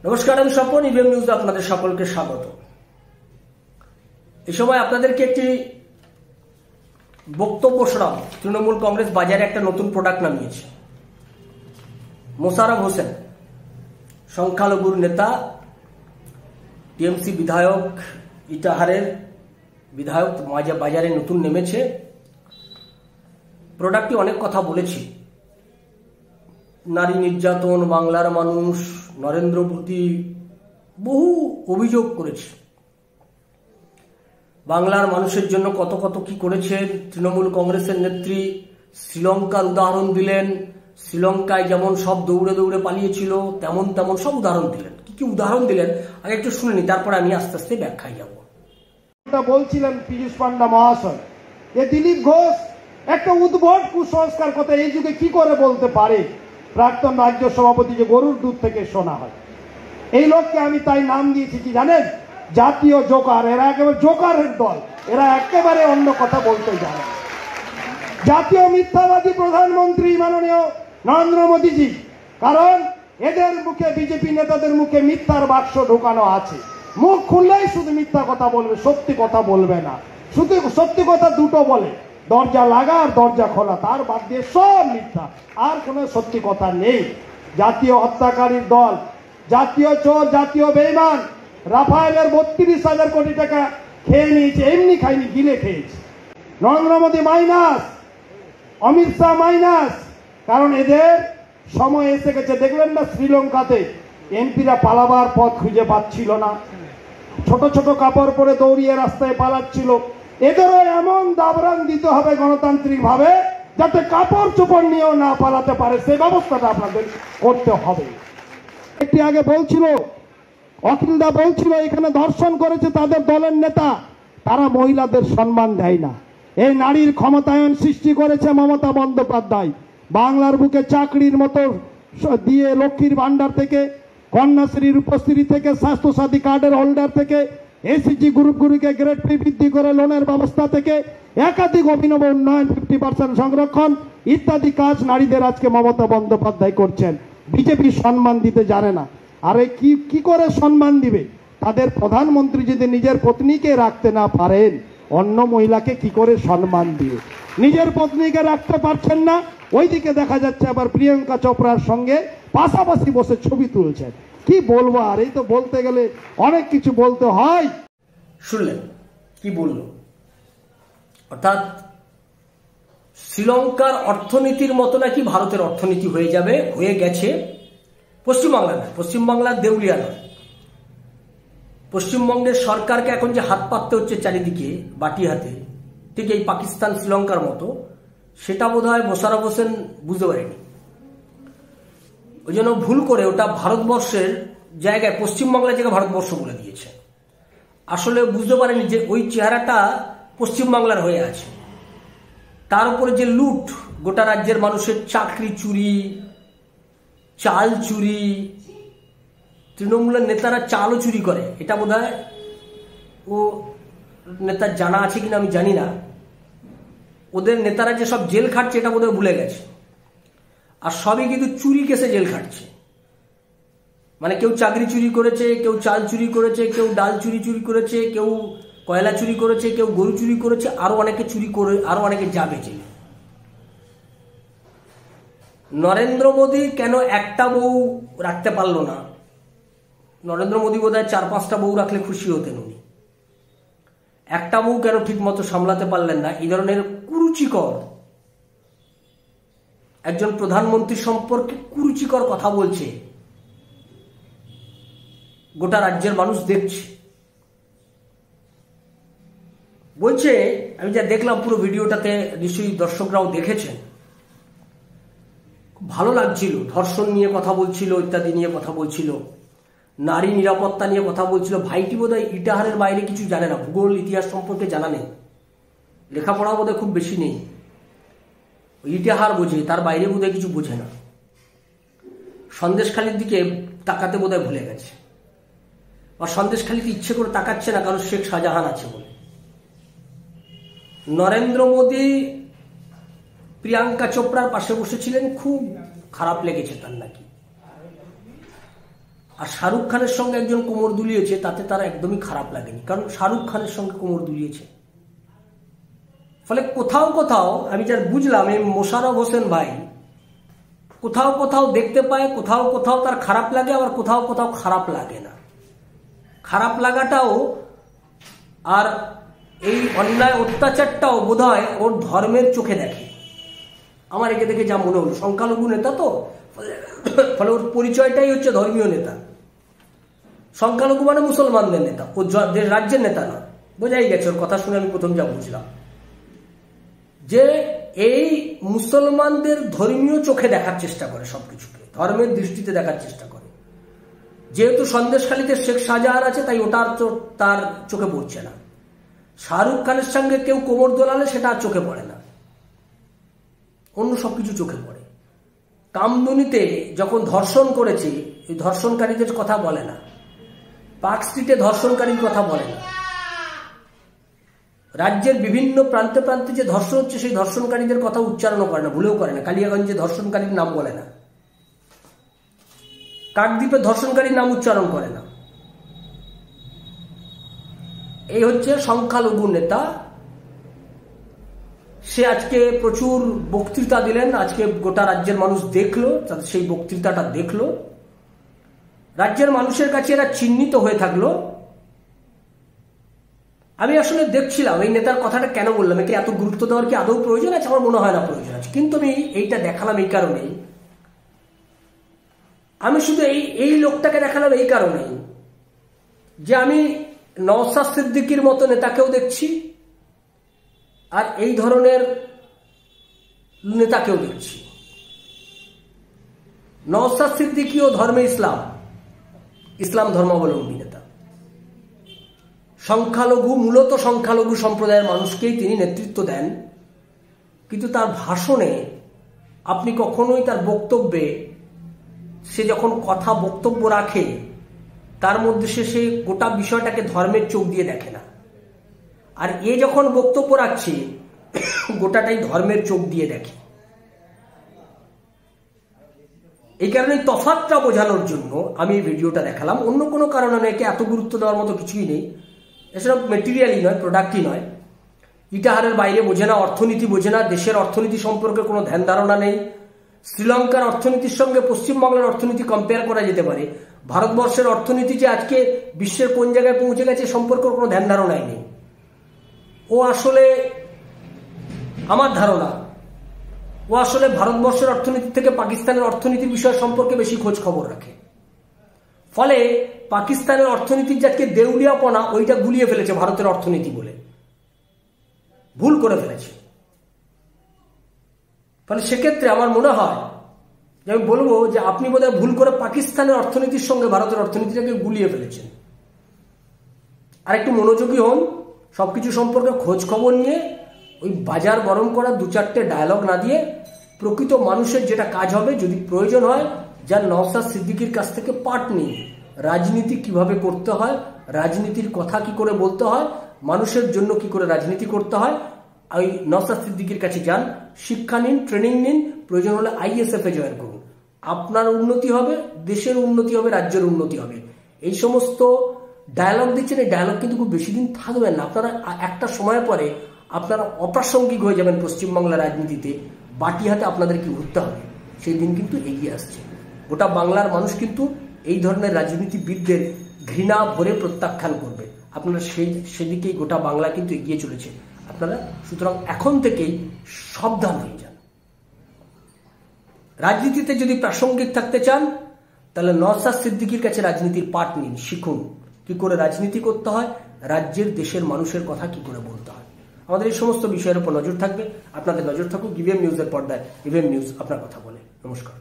নমস্কার, আমি Swapan. EVM news আপনাদের সকলকে স্বাগত। এই সময় আপনাদেরকে একটি বক্তব্য শোনাব। তৃণমূল কংগ্রেস বাজারে একটা নতুন প্রোডাক্ট নামিয়েছে। মোশাররফ হোসেন, সংখ্যালঘুর নেতা, টিএমসি বিধায়ক, ইটাহারের বিধায়ক বাজারে নতুন নেমেছে। প্রোডাক্টটি অনেক কথা বলেছি। নারী নির্যাতন, বাংলার মানুষ, নরেন্দ্র মোদী বহু অভিযোগ করেছে। বাংলার মানুষের জন্য কত কত কি করেছেন। তৃণমূল কংগ্রেসের নেত্রী শ্রীলঙ্কার উদাহরণ দিলেন। শ্রীলঙ্কায় যেমন সব দৌড়ে দৌড়ে পালিয়েছিল, তেমন তেমন সব উদাহরণ দিলেন। কি কি উদাহরণ দিলেন আগে একটু শুনে নি, তারপরে আমি আস্তে আস্তে ব্যাখ্যায় যাব। বলছিলেন পীযূষ পান্ডা মহাশয় যে দিলীপ ঘোষ একটা উদ্ভট কুসংস্কার কথা এই যুগে কি করে বলতে পারে, প্রাক্তন রাজ্য সভাপতি যে গরুর দুধ থেকে শোনা হয়। এই লোককে আমি তাই নাম দিয়েছি কি জানেন, জাতীয় জোকার। এরা একেবারে জোকারের দল, এরা একেবারে অন্য কথা বলতে জানে। জাতীয় মিথ্যাবাদী প্রধানমন্ত্রী মাননীয় নরেন্দ্র মোদীজি, কারণ এদের মুখে, বিজেপি নেতাদের মুখে মিথ্যার বাক্স ঢোকানো আছে। মুখ খুললেই শুধু মিথ্যা কথা বলবে, সত্যি কথা বলবে না। শুধু সত্যি কথা দুটো বলে, দরজা লাগা আর দরজা খোলা, তার বাদ দিয়ে সব মিথ্যা, আর কোনো সত্যি কথা নেই। জাতীয় হত্যাকারীর দল, জাতীয় চোর, জাতীয় বেঈমান। রাফায়েলের 32,000 কোটি টাকা খেয়ে নিয়েছে, এমনি খাইনি, গিলে খেয়েছে। নরেন্দ্র মোদী মাইনাস, অমিত শাহ মাইনাস, কারণ এদের সময় এসে গেছে। দেখলেন না শ্রীলঙ্কাতে এমপিরা পালাবার পথ খুঁজে পাচ্ছিল না, ছোট ছোট কাপড় পরে দৌড়িয়ে রাস্তায় পালাচ্ছিল। এদেরও এমন দাবরান দিতে হবে গণতান্ত্রিক ভাবে, যাতে কাপড় চোপড় নিয়েও না পালাতে পারে, সেই ব্যবস্থাটা আপনাদের করতে হবে। একটি আগে বলছিল, অখিলদা বলছিল এখানে ধর্ষণ করেছে তাদের দলের নেতা, তারা মহিলাদের সম্মান দেয় না। এই নারীর ক্ষমতায়ন সৃষ্টি করেছে মমতা বন্দ্যোপাধ্যায়। বাংলার বুকে চাকরির মতো দিয়ে, লক্ষ্মীর ভান্ডার থেকে, কন্যাশ্রীর উপশ্রী থেকে, স্বাস্থ্যসাথী কার্ডের হোল্ডার থেকে, এসিজি গ্রুপগুলিকে গ্রেড ফি বৃদ্ধি করে লোনের ব্যবস্থা থেকে একাধিক অভিনব উন্নয়ন, 50% সংরক্ষণ ইত্যাদি কাজ নারীদের আজকে মমতা বন্দ্যোপাধ্যায় করছেন। বিজেপি সম্মান দিতে জানে না। আরে কি করে সম্মান দিবে? তাদের প্রধানমন্ত্রী যদি নিজের পত্নীকে রাখতে না পারেন, অন্য মহিলাকে কি করে সম্মান দিবে? নিজের পত্নীকে রাখতে পারছেন না, ওইদিকে দেখা যাচ্ছে আবার প্রিয়াঙ্কা চোপড়ার সঙ্গে পাশাপাশি বসে ছবি তুলছেন। কি বলবো আর, এই তো বলতে গেলে অনেক কিছু বলতে হয়। শুনলেন কি বলল? অর্থাৎ শ্রীলঙ্কার অর্থনীতির মতো নাকি ভারতের অর্থনীতি হয়ে যাবে, হয়ে গেছে। পশ্চিমবাংলা নয়, পশ্চিমবাংলার দেউলিয়া নয়, পশ্চিমবঙ্গের সরকারকে এখন যে হাত পাততে হচ্ছে চারিদিকে বাটি হাতে, ঠিক এই পাকিস্তান শ্রীলঙ্কার মতো, সেটা বোধ হয় মোশাররফ হোসেন বুঝতে পারেনি। ওই জন্য ভুল করে ওটা ভারতবর্ষের জায়গায়, পশ্চিমবাংলার জায়গায় ভারতবর্ষ বলে দিয়েছে। আসলে বুঝতে পারেনি যে ওই চেহারাটা পশ্চিমবাংলার হয়ে আছে। তার উপরে যে লুট, গোটা রাজ্যের মানুষের চাকরি চুরি, চাল চুরি, তৃণমূলের নেতারা চালও চুরি করে, এটা বোধ হয় ও নেতার জানা আছে কিনা আমি জানি না। ওদের নেতারা যে সব জেল খাটছে এটা বোধ হয় ভুলে গেছে। আর সবই কিন্তু চুরি কেসে জেল খাটছে। মানে কেউ চাকরি চুরি করেছে, কেউ চাল চুরি করেছে, কেউ ডাল চুরি করেছে, কেউ কয়লা চুরি করেছে, কেউ গরু চুরি করেছে, আরো অনেকে চুরি করে, আরো অনেকে যাবে জেলে। নরেন্দ্র মোদী কেন একটা বউ রাখতে পারলো না? নরেন্দ্র মোদী বোধহয় 4-5টা বউ রাখলে খুশি হতেন উনি। একটা বউ কেন ঠিক মতো সামলাতে পারলেন না? এই ধরনের কুরুচিকর একজন প্রধানমন্ত্রী সম্পর্কে কুরুচিকর কথা বলছে, গোটা রাজ্যের মানুষ দেখছে। বলছে, আমি যা দেখলাম পুরো ভিডিওটাতে, নিশ্চয়ই দর্শকরাও দেখেছেন, খুব ভালো লাগছিল। ধর্ষণ নিয়ে কথা বলছিল, ইত্যাদি নিয়ে কথা বলছিল, নারী নিরাপত্তা নিয়ে কথা বলছিল। ভাইটি বোধহয় ইটাহারের বাইরে কিছু জানে না, ভূগোল ইতিহাস সম্পর্কে জানা নেই, লেখাপড়া বোধহয় খুব বেশি নেই। ইটাহার বোঝে, তার বাইরে বোধহয় কিছু বোঝে না। সন্দেশখালির দিকে তাকাতে বোধহয় ভুলে গেছে, আর সন্দেশখালিতে ইচ্ছে করে তাকাচ্ছে না, কারণ শেখ শাহজাহান আছে বলে। নরেন্দ্র মোদী প্রিয়াঙ্কা চোপড়ার পাশে বসেছিলেন, খুব খারাপ লেগেছে তার নাকি। আর শাহরুখ খানের সঙ্গে একজন কোমর দুলিয়েছে, তাতে তারা একদমই খারাপ লাগেনি, কারণ শাহরুখ খানের সঙ্গে কোমর দুলিয়েছে। ফলে কোথাও কোথাও আমি যা বুঝলাম, এই মোশাররফ হোসেন ভাই কোথাও কোথাও দেখতে পায়, কোথাও কোথাও তার খারাপ লাগে, আবার কোথাও কোথাও খারাপ লাগে না। খারাপ লাগাটাও আর এই অন্যায় অত্যাচারটাও বোধহয় ওর ধর্মের চোখে দেখে। আমার একে দেখে যা মনে হলো, সংখ্যালঘু নেতা তো, ফলে ওর পরিচয়টাই হচ্ছে ধর্মীয় নেতা। সংখ্যালঘু মানে মুসলমানদের নেতা, ও রাজ্যের নেতা না। বোঝাই গেছে ওর কথা শুনে আমি প্রথম যা বুঝলাম, যে এই মুসলমানদের ধর্মীয় চোখে দেখার চেষ্টা করে, সবকিছুকে ধর্মের দৃষ্টিতে দেখার চেষ্টা করে। যেহেতু সন্দেশখালীতে শেখ শাহজাহান আছে, তাই ওটার তার চোখে পড়ছে না। শাহরুখ খানের সঙ্গে কেউ কোমর দোলালে সেটা আর চোখে পড়ে না, অন্য সবকিছু চোখে পড়ে। কামদুনিতে যখন ধর্ষণ করেছে, এই ধর্ষণকারীদের কথা বলে না, পার্ক স্ট্রিটে ধর্ষণকারীর কথা বলে না, রাজ্যের বিভিন্ন প্রান্তে প্রান্তে যে ধর্ষণ হচ্ছে সেই ধর্ষণকারীদের কথা উচ্চারণও করে না, ভুলেও করে না। কালিয়াগঞ্জে ধর্ষণকারীর নাম বলে না, কাকদ্বীপে ধর্ষণকারীর নাম উচ্চারণ করে না। এই হচ্ছে সংখ্যালঘু নেতা। সে আজকে প্রচুর বক্তৃতা দিলেন, আজকে গোটা রাজ্যের মানুষ দেখলো, সেই বক্তৃতাটা দেখলো, রাজ্যের মানুষের কাছে এরা চিহ্নিত হয়ে থাকলো। আমি আসলে দেখছিলাম এই নেতার কথাটা কেন বললাম, একে এত গুরুত্ব দেওয়ার কি আদৌ প্রয়োজন আছে? আমার মনে হয় না প্রয়োজন আছে, কিন্তু আমি এইটা দেখালাম এই কারণেই, আমি শুধু এই লোকটাকে দেখালাম এই কারণেই যে আমি নওশাদ সিদ্দিকীর মতো নেতাকেও দেখছি, আর এই ধরনের নেতাকেও দেখছি। নওশাদ সিদ্দিকীও ধর্মে ইসলাম ধর্মাবলম্বী নেতা, সংখ্যালঘু, মূলত সংখ্যালঘু সম্প্রদায়ের মানুষকেই তিনি নেতৃত্ব দেন। কিন্তু তার ভাষণে আপনি কখনোই তার বক্তব্যে, সে যখন বক্তব্য রাখে, তার মধ্যে সে গোটা বিষয়টাকে ধর্মের চোখ দিয়ে দেখে না। আর এ যখন বক্তব্য রাখছে, গোটাটাই ধর্মের চোখ দিয়ে দেখে। এই কারণে তফাৎটা বোঝানোর জন্য আমি এই ভিডিওটা দেখালাম, অন্য কোনো কারণে নয়। একে এত গুরুত্ব দেওয়ার মতো কিছুই নেই, এসব মেটেরিয়ালই নয়, প্রোডাক্টই নয়। ইটাহারের বাইরে বোঝে না, অর্থনীতি বোঝে না, দেশের অর্থনীতি সম্পর্কে কোনো ধ্যান ধারণা নেই। শ্রীলঙ্কার অর্থনীতির সঙ্গে পশ্চিমবাংলার অর্থনীতি কম্পেয়ার করা যেতে পারে, ভারতবর্ষের অর্থনীতি যে আজকে বিশ্বের কোন জায়গায় পৌঁছে গেছে সম্পর্কে কোনো ধ্যান ধারণাই নেই। ও আসলে, আমার ধারণা, ও আসলে ভারতবর্ষের অর্থনীতি থেকে পাকিস্তানের অর্থনীতির বিষয় সম্পর্কে বেশি খোঁজ খবর রাখে। ফলে পাকিস্তানের অর্থনীতির যে আজকে দেউলিয়াপনা, ওইটা গুলিয়ে ফেলেছে ভারতের অর্থনীতি বলে, ভুল করে ফেলেছে। ফলে সেক্ষেত্রে আমার মনে হয় যে আমি বলবো যে আপনি বোধহয় ভুল করে পাকিস্তানের অর্থনীতির সঙ্গে ভারতের অর্থনীতিটাকে গুলিয়ে ফেলেছেন। আর একটু মনোযোগী হন, সবকিছু সম্পর্কে খোঁজ খবর নিয়ে ওই বাজার গরম করা দু চারটে ডায়লগ না দিয়ে প্রকৃত মানুষের যেটা কাজ হবে, যদি প্রয়োজন হয়, যার নওশাদ সিদ্দিকীর কাছ থেকে পাঠ নিন, রাজনীতি কিভাবে করতে হয়, রাজনীতির কথা কি করে বলতে হয়, মানুষের জন্য কি করে রাজনীতি করতে হয়, ওই নওশাদ সিদ্দিকীর কাছে যান, শিক্ষা নিন, ট্রেনিং নিন, প্রয়োজন হলে ISF এ জয়েন করুন। আপনার উন্নতি হবে, দেশের উন্নতি হবে, রাজ্যের উন্নতি হবে। এই সমস্ত ডায়লগ দিচ্ছেন, এই ডায়লগ কিন্তু খুব বেশি দিন থাকবেন না। আপনারা একটা সময়ের পরে আপনারা অপ্রাসঙ্গিক হয়ে যাবেন পশ্চিমবাংলার রাজনীতিতে, বাটি হাতে আপনাদের কি ঘুরতে হবে, সেই দিন কিন্তু এগিয়ে আসছে। গোটা বাংলার মানুষ কিন্তু এই ধরনের রাজনীতিবিদদের ঘৃণা ভরে প্রত্যাখ্যান করবে। আপনারা সেদিকেই গোটা বাংলা কিন্তু এগিয়ে চলেছে। আপনারা সুতরাং এখন থেকেই সাবধান হয়ে যান। রাজনীতিতে যদি প্রাসঙ্গিক থাকতে চান, তাহলে নওশাদ সিদ্দিকীর কাছে রাজনীতির পাঠ নিন, শিখুন কি করে রাজনীতি করতে হয়, রাজ্যের দেশের মানুষের কথা কি করে বলতে হয়। আমাদের এই সমস্ত বিষয়ের উপর নজর থাকবে। আপনাদের নজর থাকুক ইভিএম নিউজের পর্দায়। ইভিএম নিউজ আপনার কথা বলে। নমস্কার।